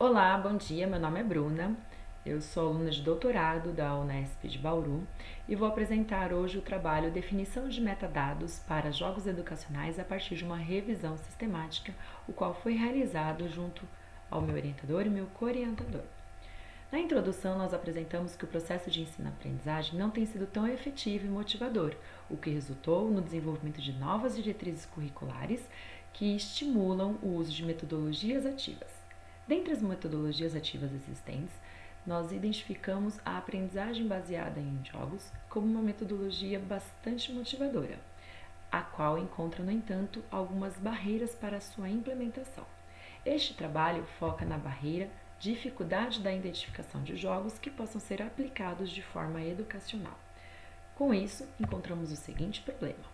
Olá, bom dia, meu nome é Bruna, eu sou aluna de doutorado da Unesp de Bauru e vou apresentar hoje o trabalho Definição de Metadados para Jogos Educacionais a partir de uma revisão sistemática, o qual foi realizado junto ao meu orientador e meu co-orientador. Na introdução, nós apresentamos que o processo de ensino-aprendizagem não tem sido tão efetivo e motivador, o que resultou no desenvolvimento de novas diretrizes curriculares que estimulam o uso de metodologias ativas. Dentre as metodologias ativas existentes, nós identificamos a aprendizagem baseada em jogos como uma metodologia bastante motivadora, a qual encontra, no entanto, algumas barreiras para a sua implementação. Este trabalho foca na barreira dificuldade da identificação de jogos que possam ser aplicados de forma educacional. Com isso, encontramos o seguinte problema: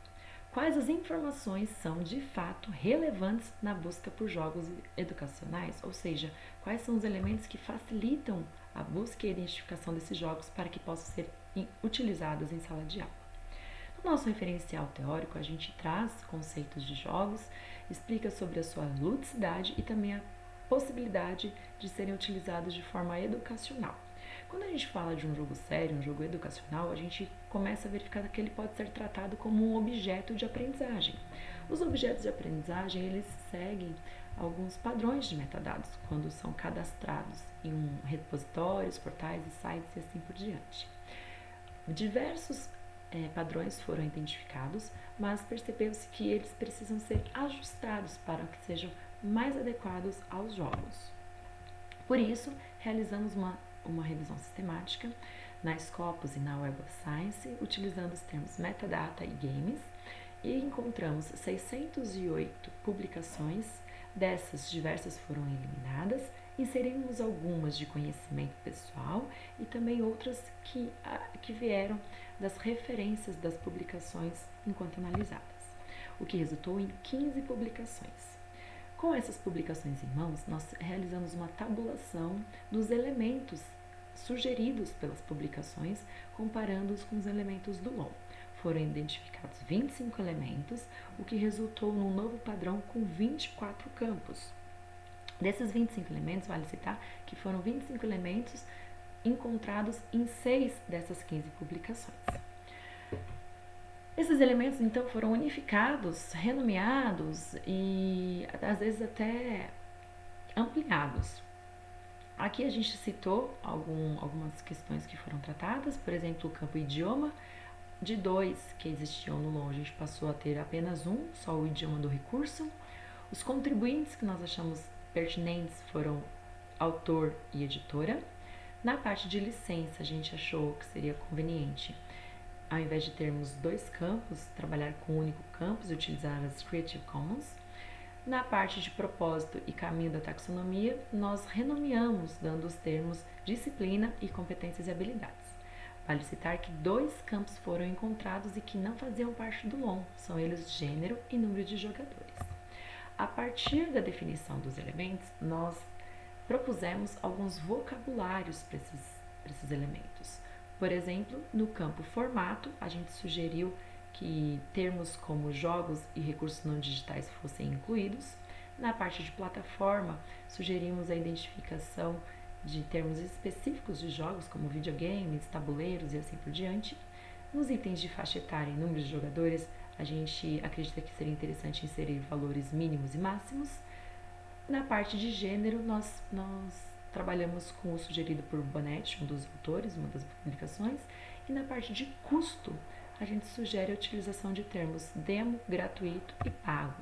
quais as informações são de fato relevantes na busca por jogos educacionais, ou seja, quais são os elementos que facilitam a busca e a identificação desses jogos para que possam ser utilizados em sala de aula. No nosso referencial teórico, a gente traz conceitos de jogos, explica sobre a sua ludicidade e também a possibilidade de serem utilizados de forma educacional. Quando a gente fala de um jogo sério, um jogo educacional, a gente começa a verificar que ele pode ser tratado como um objeto de aprendizagem. Os objetos de aprendizagem, eles seguem alguns padrões de metadados quando são cadastrados em repositórios, portais e sites e assim por diante. Diversos padrões foram identificados, mas percebeu-se que eles precisam ser ajustados para que sejam mais adequados aos jogos. Por isso, realizamos uma revisão sistemática na Scopus e na Web of Science, utilizando os termos metadata e games, e encontramos 608 publicações. Dessas, diversas foram eliminadas, inserimos algumas de conhecimento pessoal e também outras que vieram das referências das publicações enquanto analisadas, o que resultou em 15 publicações. Com essas publicações em mãos, nós realizamos uma tabulação dos elementos sugeridos pelas publicações, comparando-os com os elementos do LOM. Foram identificados 25 elementos, o que resultou num novo padrão com 24 campos. Desses 25 elementos, vale citar que foram 25 elementos encontrados em 6 dessas 15 publicações. Esses elementos, então, foram unificados, renomeados e, às vezes, até ampliados. Aqui a gente citou algumas questões que foram tratadas, por exemplo, o campo idioma. De 2 que existiam no LOM, a gente passou a ter apenas um, só o idioma do recurso. Os contribuintes que nós achamos pertinentes foram autor e editora. Na parte de licença, a gente achou que seria conveniente, ao invés de termos 2 campos, trabalhar com um único campus e utilizar as Creative Commons. Na parte de propósito e caminho da taxonomia, nós renomeamos, dando os termos disciplina e competências e habilidades. Vale citar que 2 campos foram encontrados e que não faziam parte do LOM, são eles gênero e número de jogadores. A partir da definição dos elementos, nós propusemos alguns vocabulários para esses elementos. Por exemplo, no campo formato, a gente sugeriu que termos como jogos e recursos não digitais fossem incluídos. Na parte de plataforma, sugerimos a identificação de termos específicos de jogos, como videogames, tabuleiros e assim por diante. Nos itens de faixa etária e número de jogadores, a gente acredita que seria interessante inserir valores mínimos e máximos. Na parte de gênero, nós trabalhamos com o sugerido por Bonetti, um dos autores, uma das publicações, e na parte de custo, a gente sugere a utilização de termos demo, gratuito e pago.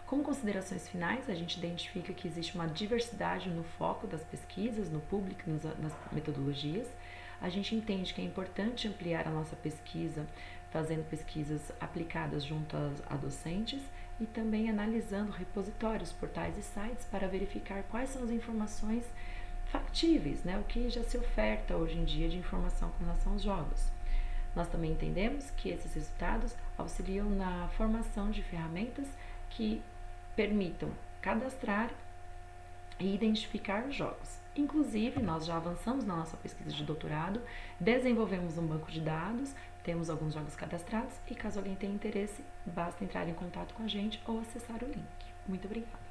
Como considerações finais, a gente identifica que existe uma diversidade no foco das pesquisas, no público e nas metodologias. A gente entende que é importante ampliar a nossa pesquisa, fazendo pesquisas aplicadas junto a docentes e também analisando repositórios, portais e sites para verificar quais são as informações factíveis, o que já se oferta hoje em dia de informação com relação aos jogos. Nós também entendemos que esses resultados auxiliam na formação de ferramentas que permitam cadastrar e identificar os jogos. Inclusive, nós já avançamos na nossa pesquisa de doutorado, desenvolvemos um banco de dados, temos alguns jogos cadastrados e caso alguém tenha interesse, basta entrar em contato com a gente ou acessar o link. Muito obrigada!